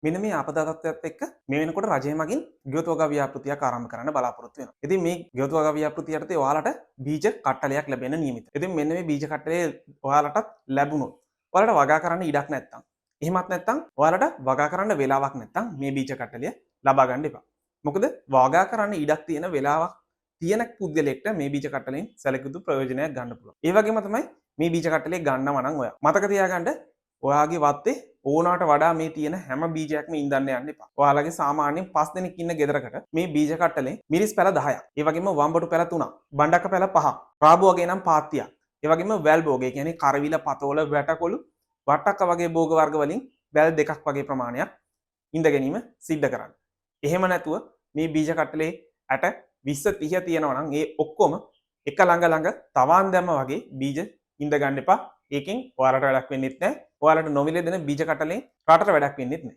මෙන්න මේ ආපදා තත්ත්වයත් එක්ක මේ වෙනකොට රජය මගින් ගෙවතු වගා ව්‍යාපෘතියක් ආරම්භ කරන්න බලාපොරොත්තු වෙනවා. ඉතින් මේ ගෙවතු වගා ව්‍යාපෘතිය යටතේ ඔයාලට බීජ කට්ටලයක් ලැබෙන නියමිතයි. ඉතින් මෙන්න මේ බීජ කට්ටලේ ඔයාලටත් ලැබුණොත් ඔයාලට වගා කරන්න ඉඩක් නැත්තම්, එහෙමත් නැත්තම් ඔයාලට වගා කරන්න වෙලාවක් නැත්තම් මේ බීජ කට්ටලිය ලබා ගන්න එපා. මොකද වගා කරන්න ඉඩක් තියෙන වෙලාවක් තියෙන පුද්ගලයෙක්ට මේ බීජ කට්ටලෙන් සැලකියුතු ප්‍රයෝජනයක් ගන්න පුළුවන්. ඒ වගේම තමයි මේ බීජ කට්ටලේ ගන්නව නම් ඔයා මතක තියාගන්න ඔයාගේ වත්තේ ඕනාට වඩා මේ තියෙන හැම බීජයක්ම ඉඳන්න යන්න එපා. ඔයාලගේ සාමාන්‍යයෙන් 5 දෙනෙක් ඉන්න ගෙදරකට මේ බීජ කට්ටලේ මිරිස් පැල 10ක්, ඒ වගේම වම්බටු පැල 3ක්, බණ්ඩක්ක පැල 5ක්, රාබු වගේ නම් පාත්තියක්, ඒ වගේම වැල් භෝග, ඒ කියන්නේ කරවිල, පතෝල, වැටකොළු, වට්ටක්ක වගේ භෝග වර්ග වලින් වැල් 2ක් වගේ ප්‍රමාණයක් ඉඳ ගැනීම සිද්ධ කරන්න. එහෙම නැතුව මේ බීජ කට්ටලේ ඇට 20 30 තියෙනවා නම් ඒ ඔක්කොම එක ළඟ තවාන් දැම්ම වගේ බීජ ඉඳ ගන්න එපා. ඒකෙන් ඔයාලට වැඩක් වෙන්නෙත් නැහැ. ඔයාලට නොමිලේ දෙන බීජ කටලෙන් රටට වැඩක් වෙන්නෙත් නැහැ.